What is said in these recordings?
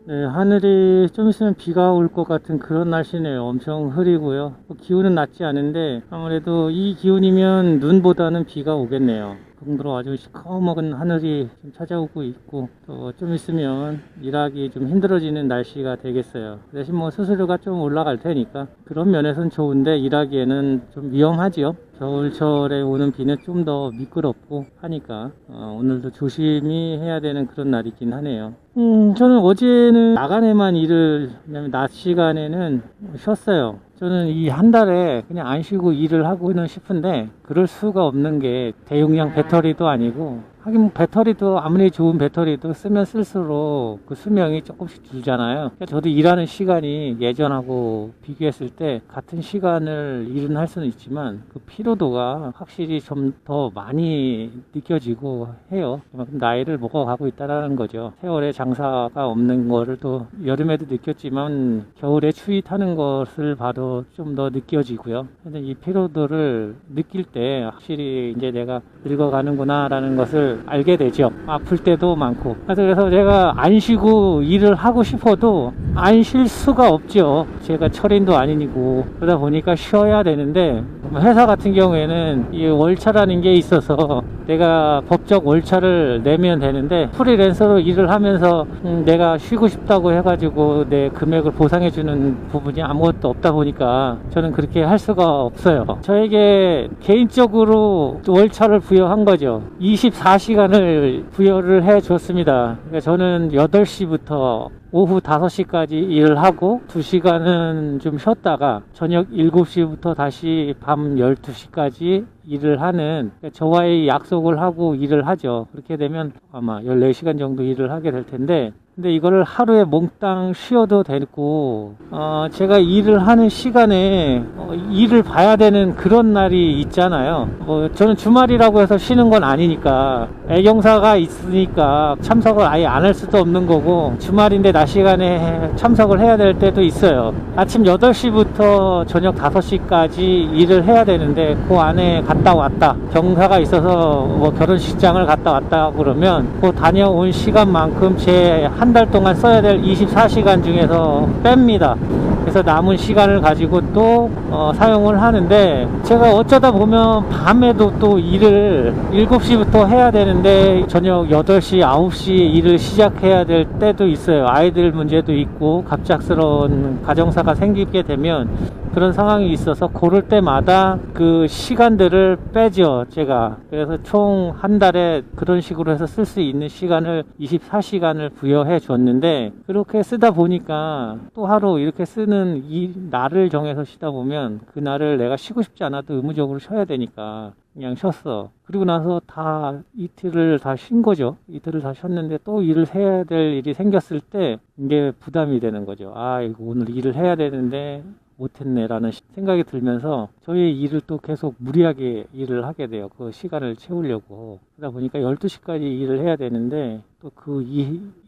네, 하늘이 좀 있으면 비가 올 것 같은 그런 날씨네요. 엄청 흐리고요. 기온은 낮지 않은데 아무래도 이 기온이면 눈보다는 비가 오겠네요. 그 정도로 아주 시커먼 하늘이 좀 찾아오고 있고, 또 좀 있으면 일하기 좀 힘들어지는 날씨가 되겠어요. 대신 뭐 수수료가 좀 올라갈 테니까 그런 면에서는 좋은데, 일하기에는 좀 위험하지요. 겨울철에 오는 비는 좀 더 미끄럽고 하니까 오늘도 조심히 해야 되는 그런 날이긴 하네요. 저는 어제는 야간에만 일을, 왜냐면 낮 시간에는 쉬었어요. 저는 이 한 달에 그냥 안 쉬고 일을 하고는 싶은데 그럴 수가 없는 게, 대용량 배터리도 아니고, 하긴 뭐 배터리도 아무리 좋은 배터리도 쓰면 쓸수록 그 수명이 조금씩 줄잖아요. 그러니까 저도 일하는 시간이 예전하고 비교했을 때 같은 시간을 일은 할 수는 있지만 그 피로도가 확실히 좀 더 많이 느껴지고 해요. 그만큼 나이를 먹어가고 있다는 거죠. 세월에 장사가 없는 거를 또 여름에도 느꼈지만 겨울에 추위 타는 것을 봐도 좀 더 느껴지고요. 근데 이 피로도를 느낄 때 확실히 이제 내가 늙어가는구나 라는 것을 알게 되죠. 아플 때도 많고. 그래서 제가 안 쉬고 일을 하고 싶어도 안 쉴 수가 없죠. 제가 철인도 아니고. 그러다 보니까 쉬어야 되는데, 회사 같은 경우에는 이 월차라는 게 있어서 내가 법적 월차를 내면 되는데, 프리랜서로 일을 하면서 내가 쉬고 싶다고 해가지고 내 금액을 보상해주는 부분이 아무것도 없다 보니까 저는 그렇게 할 수가 없어요. 저에게 개인적으로 월차를 부여한 거죠. 24시간을 부여를 해 줬습니다. 그러니까 저는 8시부터 오후 5시까지 일을 하고 2시간은 좀 쉬었다가 저녁 7시부터 다시 밤 12시까지 일을 하는, 그러니까 저와의 약속을 하고 일을 하죠. 그렇게 되면 아마 14시간 정도 일을 하게 될 텐데, 근데 이거를 하루에 몽땅 쉬어도 되고, 제가 일을 하는 시간에 일을 봐야 되는 그런 날이 있잖아요. 저는 주말이라고 해서 쉬는 건 아니니까, 애경사가 있으니까 참석을 아예 안 할 수도 없는 거고, 주말인데 낮 시간에 참석을 해야 될 때도 있어요. 아침 8시부터 저녁 5시까지 일을 해야 되는데 그 안에 갔다 왔다, 경사가 있어서 뭐 결혼식장을 갔다 왔다 그러면 그 다녀온 시간만큼 제 한 달 동안 써야 될 24시간 중에서 뺍니다. 그래서 남은 시간을 가지고 또 사용을 하는데, 제가 어쩌다 보면 밤에도 또 일을 7시부터 해야 되는데 저녁 8시, 9시 일을 시작해야 될 때도 있어요. 아이들 문제도 있고 갑작스러운 가정사가 생기게 되면 그런 상황이 있어서 고를 때마다 그 시간들을 빼죠, 제가. 그래서 총 한 달에 그런 식으로 해서 쓸 수 있는 시간을 24시간을 부여해 줬는데, 그렇게 쓰다 보니까 또 하루 이렇게 쓰는 이 날을 정해서 쉬다 보면 그 날을 내가 쉬고 싶지 않아도 의무적으로 쉬어야 되니까 그냥 쉬었어. 그리고 나서 이틀을 다 쉰 거죠. 이틀을 다 쉬었는데 또 일을 해야 될 일이 생겼을 때 이게 부담이 되는 거죠. 이거 오늘 일을 해야 되는데 못했네 라는 생각이 들면서 저희 일을 또 계속 무리하게 일을 하게 돼요. 그 시간을 채우려고. 그러다 보니까 12시까지 일을 해야 되는데 또 그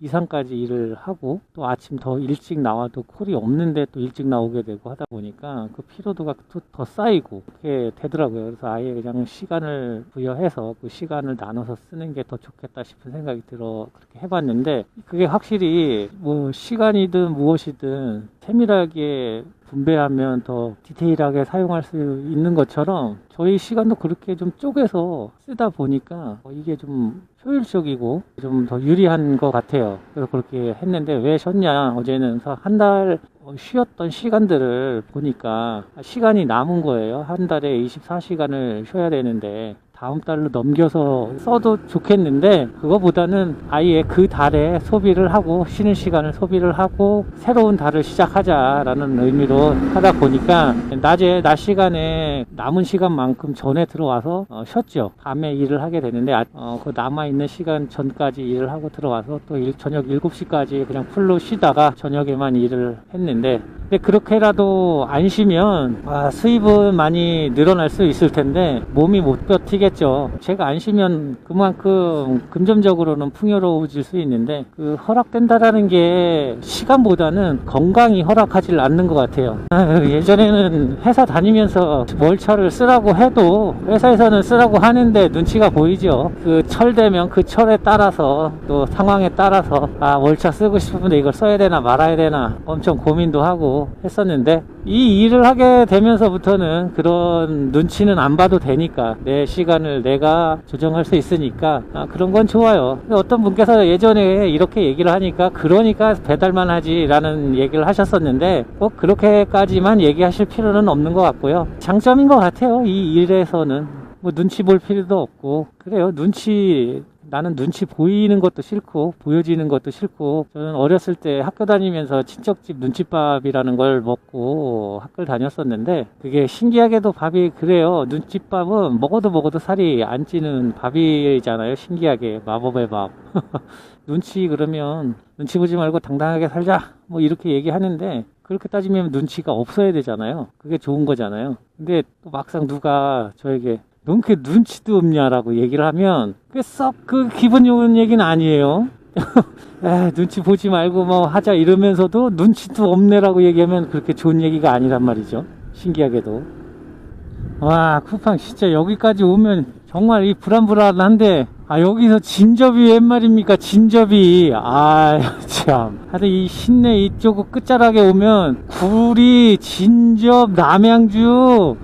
이상까지 일을 하고, 또 아침 더 일찍 나와도 콜이 없는데 또 일찍 나오게 되고 하다 보니까 그 피로도가 또 더 쌓이고 그렇게 되더라고요. 그래서 아예 그냥 시간을 부여해서 그 시간을 나눠서 쓰는 게 더 좋겠다 싶은 생각이 들어 그렇게 해봤는데, 그게 확실히 뭐 시간이든 무엇이든 세밀하게 분배하면 더 디테일하게 사용할 수 있는 것처럼 저희 시간도 그렇게 좀 쪼개서 쓰다 보니까 이게 좀 효율적이고 좀 더 유리한 것 같아요. 그래서 그렇게 했는데, 왜 쉬었냐, 어제는 한 달 쉬었던 시간들을 보니까 시간이 남은 거예요. 한 달에 24시간을 쉬어야 되는데 다음 달로 넘겨서 써도 좋겠는데, 그거보다는 아예 그 달에 소비를 하고 쉬는 시간을 소비를 하고 새로운 달을 시작하자라는 의미로 하다 보니까 낮에 낮 시간에 남은 시간만큼 전에 들어와서 쉬었죠. 밤에 일을 하게 되는데 그 남아있는 시간 전까지 일을 하고 들어와서 또 저녁 7시까지 그냥 풀로 쉬다가 저녁에만 일을 했는데, 근데 그렇게라도 안 쉬면 수입은 많이 늘어날 수 있을 텐데 몸이 못 버티게 쉬겠죠. 제가 안 쉬면 그만큼 금전적으로는 풍요로워질 수 있는데, 그 허락된다라는 게 시간보다는 건강이 허락하지 않는 것 같아요. 예전에는 회사 다니면서 월차를 쓰라고 해도 회사에서는 쓰라고 하는데 눈치가 보이죠. 그 철되면 그 철에 따라서 또 상황에 따라서 월차 쓰고 싶은데 이걸 써야 되나 말아야 되나 엄청 고민도 하고 했었는데, 이 일을 하게 되면서부터는 그런 눈치는 안 봐도 되니까 내 시간을 내가 조정할 수 있으니까 그런 건 좋아요. 어떤 분께서 예전에 이렇게 얘기를 하니까 그러니까 배달만 하지 라는 얘기를 하셨었는데, 꼭 그렇게까지만 얘기하실 필요는 없는 것 같고요. 장점인 것 같아요. 이 일에서는 뭐 눈치 볼 필요도 없고 그래요. 나는 눈치 보이는 것도 싫고 보여지는 것도 싫고, 저는 어렸을 때 학교 다니면서 친척집 눈칫밥이라는 걸 먹고 학교를 다녔었는데, 그게 신기하게도 밥이 그래요. 눈칫밥은 먹어도 살이 안 찌는 밥이잖아요. 신기하게 마법의 밥. 그러면 눈치 보지 말고 당당하게 살자 뭐 이렇게 얘기하는데, 그렇게 따지면 눈치가 없어야 되잖아요. 그게 좋은 거잖아요. 근데 또 막상 누가 저에게 넌 그 눈치도 없냐라고 얘기를 하면 그게 썩 그 기분 좋은 얘기는 아니에요. 눈치 보지 말고 뭐 하자 이러면서도 눈치도 없네라고 얘기하면 그렇게 좋은 얘기가 아니란 말이죠. 신기하게도. 와, 쿠팡 진짜 여기까지 오면 정말 이 불안불안한데, 여기서 진접이 웬 말입니까? 진접이. 참. 하여튼 이 신내 이쪽 끝자락에 오면 구리, 진접, 남양주,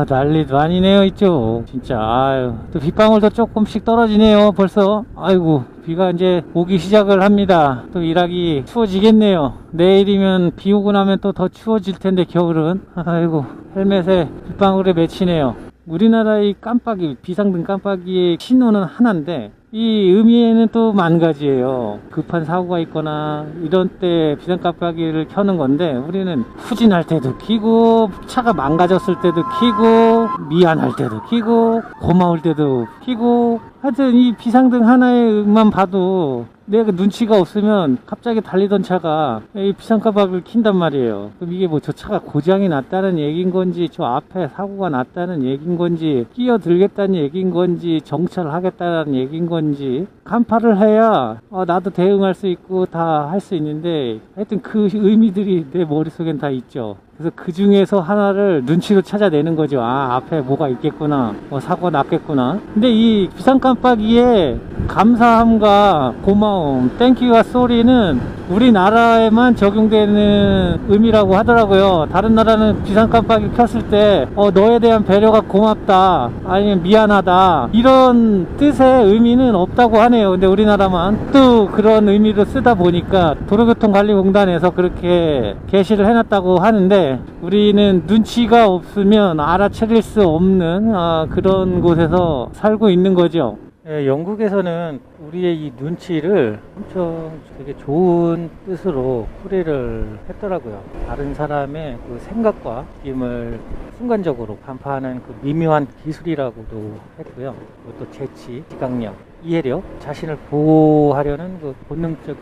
난리도 아니네요 이쪽. 진짜. 또 빗방울도 조금씩 떨어지네요 벌써. 아이고, 비가 이제 오기 시작을 합니다. 또 일하기 추워지겠네요. 내일이면 비 오고 나면 또 더 추워질 텐데 겨울은. 아이고, 헬멧에 빗방울에 맺히네요. 우리나라의 깜빡이, 비상등 깜빡이의 신호는 하나인데 이 의미에는 또 만 가지예요. 급한 사고가 있거나 이런 때 비상 깜빡이를 켜는 건데, 우리는 후진할 때도 켜고 차가 망가졌을 때도 켜고 미안할 때도 켜고 고마울 때도 켜고, 하여튼 이 비상등 하나에만 봐도 내가 눈치가 없으면 갑자기 달리던 차가 이 비상깜빡이를 킨단 말이에요. 그럼 이게 뭐 저 차가 고장이 났다는 얘기인 건지, 저 앞에 사고가 났다는 얘기인 건지, 끼어들겠다는 얘기인 건지, 정찰하겠다는 얘기인 건지, 간파를 해야 나도 대응할 수 있고 다 할 수 있는데, 하여튼 그 의미들이 내 머릿속엔 다 있죠. 그래서 그 중에서 하나를 눈치로 찾아내는 거죠. 앞에 뭐가 있겠구나, 사고가 났겠구나. 근데 이 비상깜빡이의 감사함과 고마움, 땡큐와 쏘리는 우리나라에만 적용되는 의미라고 하더라고요. 다른 나라는 비상깜빡이 켰을 때 너에 대한 배려가 고맙다, 아니면 미안하다, 이런 뜻의 의미는 없다고 하네요. 근데 우리나라만 또 그런 의미로 쓰다 보니까 도로교통관리공단에서 그렇게 게시를 해놨다고 하는데, 우리는 눈치가 없으면 알아차릴 수 없는 그런 곳에서 살고 있는 거죠. 영국에서는 우리의 이 눈치를 엄청 되게 좋은 뜻으로 풀이를 했더라고요. 다른 사람의 그 생각과 느낌을 순간적으로 간파하는 그 미묘한 기술이라고도 했고요. 또 재치, 지각력, 이해력, 자신을 보호하려는 그 본능적인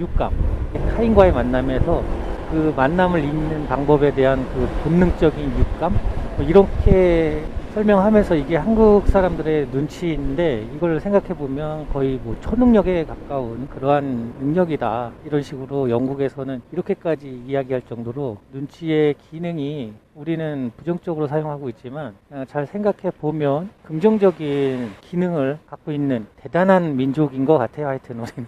육감, 타인과의 만남에서 그 만남을 잇는 방법에 대한 그 본능적인 육감, 이렇게 설명하면서 이게 한국 사람들의 눈치인데, 이걸 생각해보면 거의 뭐 초능력에 가까운 그러한 능력이다, 이런 식으로 영국에서는 이렇게까지 이야기할 정도로 눈치의 기능이 우리는 부정적으로 사용하고 있지만, 잘 생각해보면 긍정적인 기능을 갖고 있는 대단한 민족인 것 같아요. 하여튼 우리는.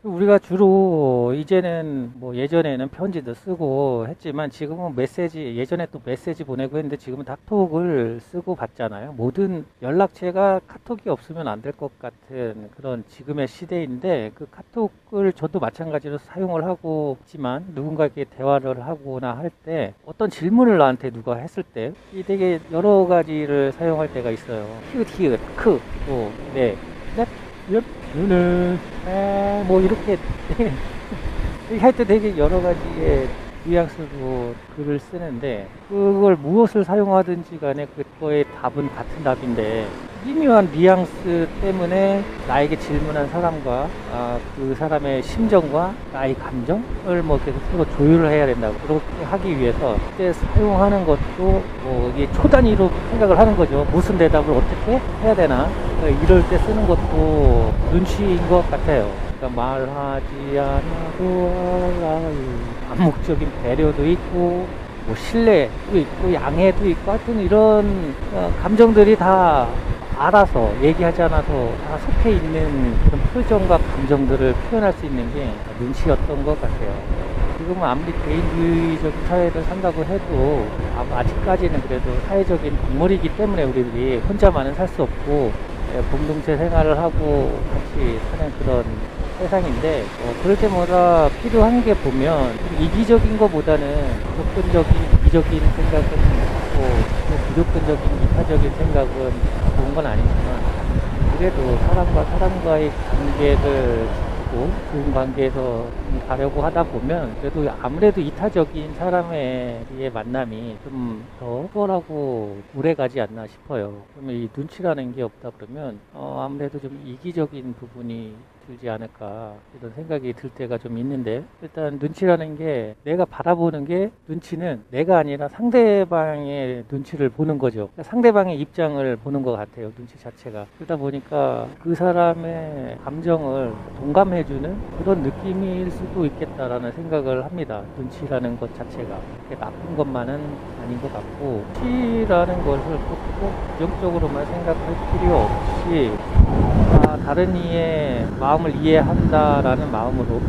우리가 주로 이제는 뭐 예전에는 편지도 쓰고 했지만, 지금은 메시지, 예전에 또 메시지 보내고 했는데 지금은 카톡을 쓰고 받잖아요. 모든 연락체가 카톡이 없으면 안 될 것 같은 그런 지금의 시대인데, 그 카톡을 저도 마찬가지로 사용을 하고 있지만, 누군가에게 대화를 하거나 할 때 어떤 질문을 나한테 누가 했을 때 이 되게 여러 가지를 사용할 때가 있어요. 히읗, 크, 네, 뭐 이렇게 할 때 되게 여러 가지의 뉘앙스로 글을 쓰는데, 그걸 무엇을 사용하든지 간에 그거의 답은 같은 답인데, 미묘한 뉘앙스 때문에 나에게 질문한 사람과 그 사람의 심정과 나의 감정을 뭐 계속 서로 조율을 해야 된다고. 그렇게 하기 위해서 그때 사용하는 것도 뭐 이게 초단위로 생각을 하는 거죠. 무슨 대답을 어떻게 해야 되나. 그러니까 이럴 때 쓰는 것도 눈치인 것 같아요. 그러니까 말하지 않아도 알아요. 암묵적인 배려도 있고 뭐 신뢰도 있고 양해도 있고 하여튼 이런 감정들이 다 알아서 얘기하지 않아도 다 속해 있는 그런 표정과 감정들을 표현할 수 있는 게 눈치였던 것 같아요. 지금은 아무리 개인주의적인 사회를 산다고 해도 아직까지는 그래도 사회적인 동물이기 때문에 우리들이 혼자만은 살 수 없고 공동체 생활을 하고 같이 사는 그런 세상인데 그럴 때마다 필요한 게 보면 이기적인 것보다는 조건적인 이기적인 생각은 있고 무조건적인 이타적인 생각은 좋은 건 아니지만 그래도 사람과 사람과의 관계를 지키고 좋은 관계에서 가려고 하다 보면 그래도 아무래도 이타적인 사람의 만남이 좀 더 수월하고 오래가지 않나 싶어요. 그러면 이 눈치라는 게 없다 그러면 아무래도 좀 이기적인 부분이 들지 않을까 이런 생각이 들 때가 좀 있는데 일단 눈치라는 게 내가 바라보는 게 눈치는 내가 아니라 상대방의 눈치를 보는 거죠. 그러니까 상대방의 입장을 보는 것 같아요. 눈치 자체가. 그러다 보니까 그 사람의 감정을 동감해주는 그런 느낌일 수도 있겠다라는 생각을 합니다. 눈치라는 것 자체가 나쁜 것만은 아닌 것 같고 눈치라는 것을 꼭 부정적으로만 생각할 필요 없이 다른 이의 마음을 이해한다라는 마음으로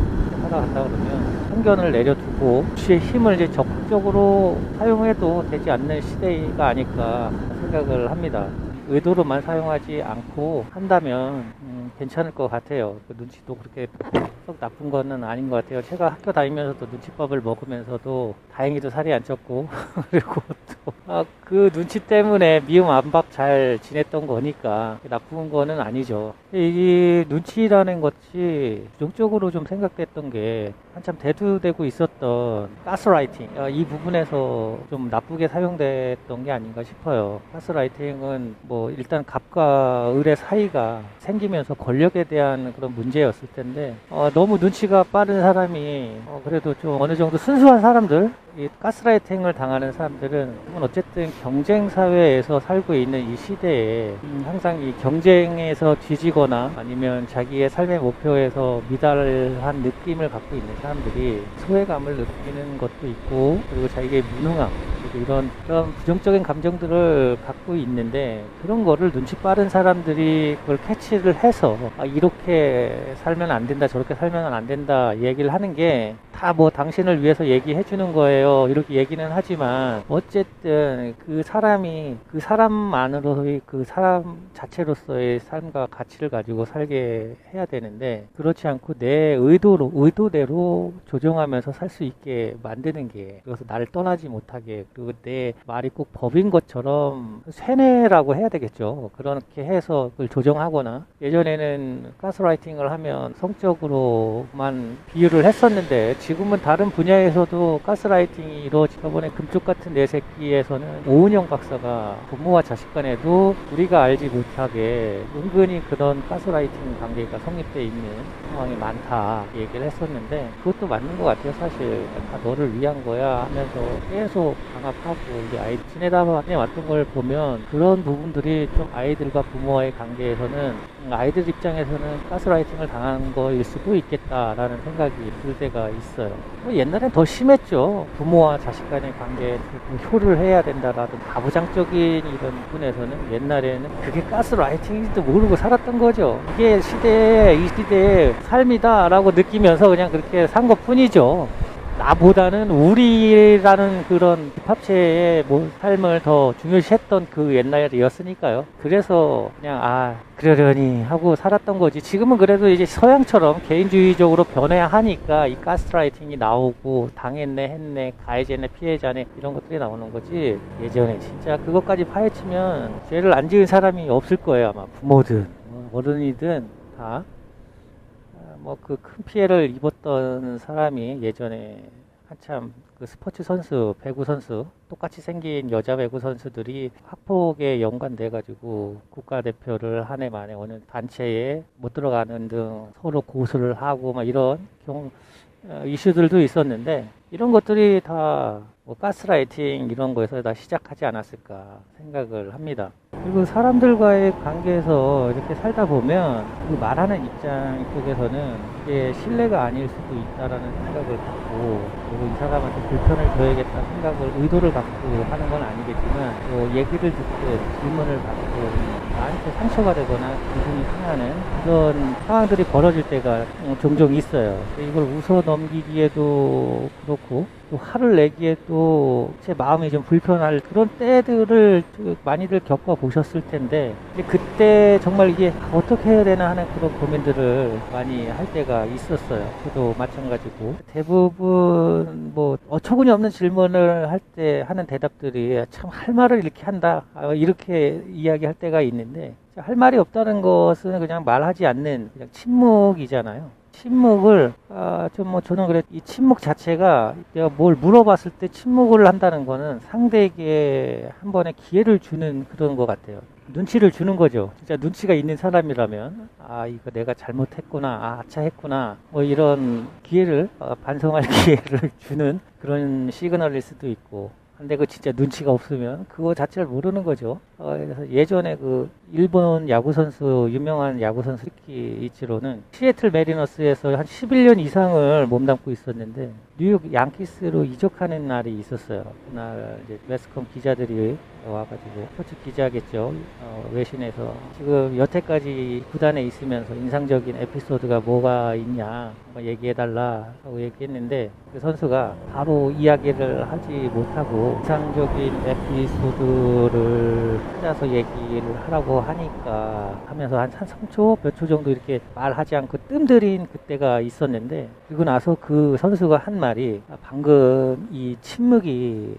살아간다 그러면 편견을 내려두고 눈치의 힘을 이제 적극적으로 사용해도 되지 않는 시대가 아닐까 생각을 합니다. 의도로만 사용하지 않고 한다면 괜찮을 것 같아요. 그 눈치도 그렇게 썩 나쁜 거는 아닌 것 같아요. 제가 학교 다니면서도 눈치밥을 먹으면서도 다행히도 살이 안 쪘고 그리고 또 그 눈치 때문에 미움 안 밥 잘 지냈던 거니까 나쁜 거는 아니죠. 이 눈치라는 것이 부정적으로 좀 생각됐던 게 한참 대두되고 있었던 가스라이팅 이 부분에서 좀 나쁘게 사용됐던 게 아닌가 싶어요. 가스라이팅은 뭐 일단 갑과 을의 사이가 생기면서 권력에 대한 그런 문제였을 텐데 너무 눈치가 빠른 사람이 그래도 좀 어느 정도 순수한 사람들 이 가스라이팅을 당하는 사람들은 어쨌든 경쟁 사회에서 살고 있는 이 시대에 항상 이 경쟁에서 뒤지거나 아니면 자기의 삶의 목표에서 미달한 느낌을 갖고 있는 사람들이 소외감을 느끼는 것도 있고 그리고 자기의 무능함 이런 부정적인 감정들을 갖고 있는데 그런 거를 눈치 빠른 사람들이 그걸 캐치를 해서 이렇게 살면 안 된다 저렇게 살면 안 된다 얘기를 하는 게 다 뭐 당신을 위해서 얘기해 주는 거예요 이렇게 얘기는 하지만 어쨌든 그 사람이 그 사람만으로의 그 사람 자체로서의 삶과 가치를 가지고 살게 해야 되는데 그렇지 않고 내 의도대로 조정하면서 살 수 있게 만드는 게 그래서 나를 떠나지 못하게 그리고 내 말이 꼭 법인 것처럼 세뇌라고 해야 되겠죠. 그렇게 해서 그걸 조정하거나 예전에는 가스라이팅을 하면 성적으로만 비유를 했었는데 지금은 다른 분야에서도 가스라이팅이 이루어지고 저번에 금쪽 같은 내 새끼에서는 오은영 박사가 부모와 자식 간에도 우리가 알지 못하게 은근히 그런 가스라이팅 관계가 성립되어 있는 상황이 많다 얘기를 했었는데 그것도 맞는 것 같아요. 사실 다 너를 위한 거야 하면서 계속 강압하고 우리 아이들 지내다 왔던 걸 보면 그런 부분들이 좀 아이들과 부모와의 관계에서는 아이들 입장에서는 가스라이팅을 당한 거일 수도 있겠다라는 생각이 들 때가 있어요. 옛날엔 더 심했죠. 부모와 자식 간의 관계에 효를 해야 된다라는 가부장적인 이런 부분에서는 옛날에는 그게 가스라이팅인지도 모르고 살았던 거죠. 이게 이 시대의 삶이다라고 느끼면서 그냥 그렇게 산 것 뿐이죠. 나보다는 우리라는 그런 합체의 삶을 더 중요시했던 그 옛날이었으니까요. 그래서 그냥 그러려니 하고 살았던 거지. 지금은 그래도 이제 서양처럼 개인주의적으로 변해야 하니까 이 가스라이팅이 나오고 당했네 했네 가해자네 피해자네 이런 것들이 나오는 거지. 예전에 진짜 그것까지 파헤치면 죄를 안 지은 사람이 없을 거예요. 아마 부모든 어른이든 다 뭐 그 큰 피해를 입었던 사람이 예전에 한참 그 스포츠 선수, 배구 선수, 똑같이 생긴 여자 배구 선수들이 학폭에 연관돼가지고 국가대표를 한 해 만에 어느 단체에 못 들어가는 등 서로 고소를 하고 막 이런 이슈들도 있었는데, 이런 것들이 다 뭐 가스라이팅 이런 거에서 다 시작하지 않았을까 생각을 합니다. 그리고 사람들과의 관계에서 이렇게 살다 보면 그 말하는 입장 쪽에서는 이게 신뢰가 아닐 수도 있다라는 생각을 갖고, 그리고 이 사람한테 불편을 줘야겠다 생각을 의도를 갖고 하는 건 아니겠지만, 또 얘기를 듣고 질문을 받고 나한테 상처가 되거나 기분이 상하는 그런 상황들이 벌어질 때가 종종 있어요. 이걸 웃어 넘기기에도 그렇고, 또 화를 내기에도 제 마음이 좀 불편할 그런 때들을 많이들 겪어보셨을 텐데, 그때 정말 이게 어떻게 해야 되나 하는 그런 고민들을 많이 할 때가 있었어요. 저도 마찬가지고, 대부분 뭐 어처구니 없는 질문을 할 때 하는 대답들이 참 할 말을 이렇게 한다, 이렇게 이야기할 때가 있는데, 할 말이 없다는 것은 그냥 말하지 않는 그냥 침묵이잖아요. 침묵을 저는 그래, 이 침묵 자체가 내가 뭘 물어봤을 때 침묵을 한다는 거는 상대에게 한 번의 기회를 주는 그런 것 같아요. 눈치를 주는 거죠. 진짜 눈치가 있는 사람이라면, 이거 내가 잘못했구나, 아차 했구나, 뭐 이런 기회를, 반성할 기회를 주는 그런 시그널일 수도 있고. 근데 그 진짜 눈치가 없으면 그거 자체를 모르는 거죠. 그래서 예전에 그 일본 야구 선수, 유명한 야구 선수 이치로는 시애틀 메리너스에서 한 11년 이상을 몸담고 있었는데, 뉴욕 양키스로 이적하는 날이 있었어요. 그날 이제 매스컴 기자들이 와가지고, 스포츠 기자겠죠, 외신에서 지금 여태까지 구단에 있으면서 인상적인 에피소드가 뭐가 있냐, 얘기해달라 하고 얘기했는데, 그 선수가 바로 이야기를 하지 못하고 인상적인 에피소드를 찾아서 얘기를 하라고 하니까 하면서 한 3초, 몇 초 정도 이렇게 말하지 않고 뜸들인 그때가 있었는데, 그리고 나서 그 선수가 한 말이, 방금 이 침묵이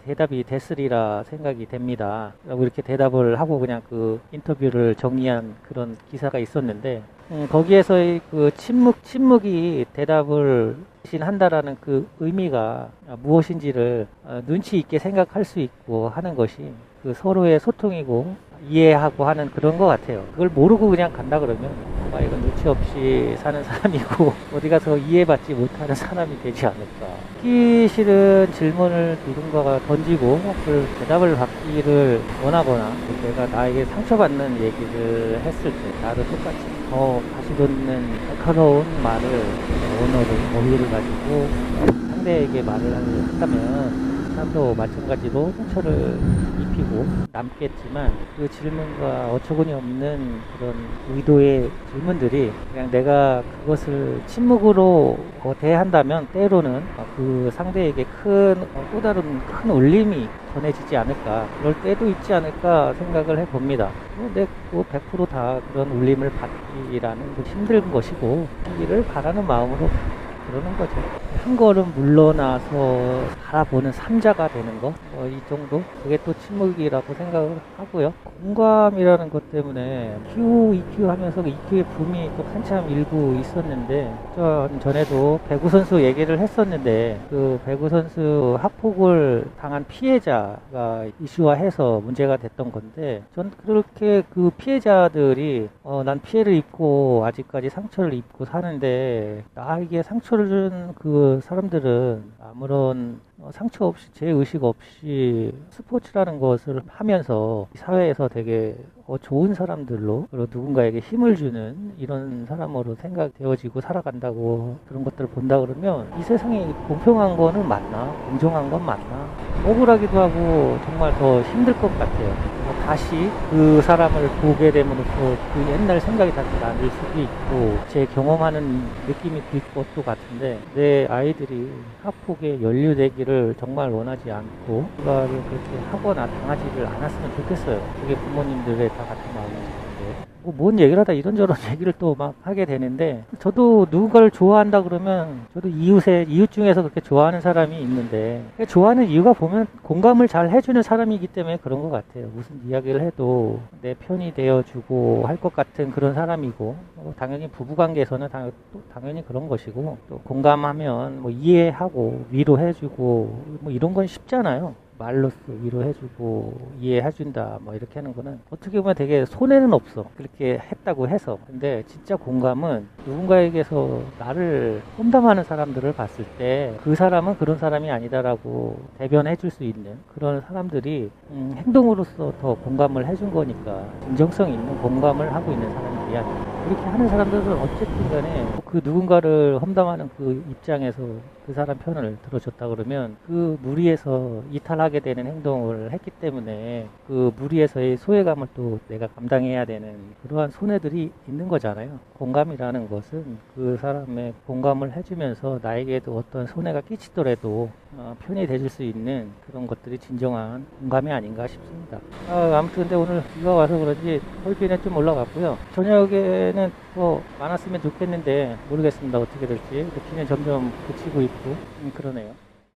대답이 됐으리라 생각이 됩니다 라고 이렇게 대답을 하고 그냥 그 인터뷰를 정리한 그런 기사가 있었는데, 거기에서의 그 침묵이 대답을 대신한다라는 그 의미가 무엇인지를 눈치 있게 생각할 수 있고 하는 것이 그 서로의 소통이고 이해하고 하는 그런 것 같아요. 그걸 모르고 그냥 간다 그러면 이건 눈치 없이 사는 사람이고 어디 가서 이해받지 못하는 사람이 되지 않을까. 듣기 싫은 질문을 누군가가 던지고 그 대답을 받기를 원하거나, 내가 나에게 상처받는 얘기를 했을 때 나도 똑같이 다시 듣는 날카로운 어휘를 가지고 상대에게 말을 한다면, 사람도 마찬가지로 상처를 입히고 남겠지만, 그 질문과 어처구니 없는 그런 의도의 질문들이 그냥 내가 그것을 침묵으로 대한다면 때로는 그 상대에게 또 다른 큰 울림이 전해지지 않을까, 그럴 때도 있지 않을까 생각을 해봅니다. 근데 100% 그런 울림을 받기라는 건 힘든 것이고, 하기를 바라는 마음으로 그러는 거죠. 한 걸음 물러나서 바라보는 삼자가 되는 거, 이 정도? 그게 또 침묵이라고 생각을 하고요. 공감이라는 것 때문에 EQ 하면서 그 EQ의 붐이 또 한참 일고 있었는데, 전에도 배구 선수 얘기를 했었는데, 그 배구 선수 학폭을 당한 피해자가 이슈화해서 문제가 됐던 건데, 전 그렇게 그 피해자들이 난 피해를 입고 아직까지 상처를 입고 사는데, 나에게 상처를 준 그 사람들은 아무런 상처 없이, 죄의식 없이 스포츠라는 것을 하면서 사회에서 되게 좋은 사람들로, 그리고 누군가에게 힘을 주는 이런 사람으로 생각되어지고 살아간다고, 그런 것들을 본다 그러면 이 세상에 공평한 거는 맞나? 공정한 건 맞나? 억울하기도 하고 정말 더 힘들 것 같아요. 다시 그 사람을 보게 되면서 그 옛날 생각이 다시 나질 수도 있고, 제 경험하는 느낌이 들 것도 같은데, 내 아이들이 학폭에 연루되기를 정말 원하지 않고 그거를 그렇게 하거나 당하지를 않았으면 좋겠어요. 그게 부모님들의 다 같은 마음인 건데, 뭔 얘기를 하다 이런저런 얘기를 또 막 하게 되는데, 저도 누군가를 좋아한다 그러면 저도 이웃 중에서 그렇게 좋아하는 사람이 있는데, 좋아하는 이유가 보면 공감을 잘 해주는 사람이기 때문에 그런 것 같아요. 무슨 이야기를 해도 내 편이 되어주고 할 것 같은 그런 사람이고, 당연히 부부관계에서는 당연히 그런 것이고, 또 공감하면 뭐 이해하고 위로해주고 뭐 이런 건 쉽잖아요. 말로써 위로해주고 이해해준다 뭐 이렇게 하는 거는 어떻게 보면 되게 손해는 없어, 그렇게 했다고 해서. 근데 진짜 공감은 누군가에게서 나를 험담하는 사람들을 봤을 때 그 사람은 그런 사람이 아니다라고 대변해 줄 수 있는 그런 사람들이 행동으로서 더 공감을 해준 거니까, 진정성 있는 공감을 하고 있는 사람이 돼야 돼. 그렇게 하는 사람들은 어쨌든 간에 그 누군가를 험담하는 그 입장에서 그 사람 편을 들어줬다 그러면 그 무리에서 이탈하게 되는 행동을 했기 때문에 그 무리에서의 소외감을 또 내가 감당해야 되는 그러한 손해들이 있는 거잖아요. 공감이라는 것은 그 사람의 공감을 해주면서 나에게도 어떤 손해가 끼치더라도 편이 돼줄 수 있는 그런 것들이 진정한 공감이 아닌가 싶습니다. 아무튼 근데 오늘 비가 와서 그런지 헐비는 좀 올라갔고요. 저녁에는 더 많았으면 좋겠는데 모르겠습니다. 어떻게 될지. 비는 점점 그치고 있고 그러네요.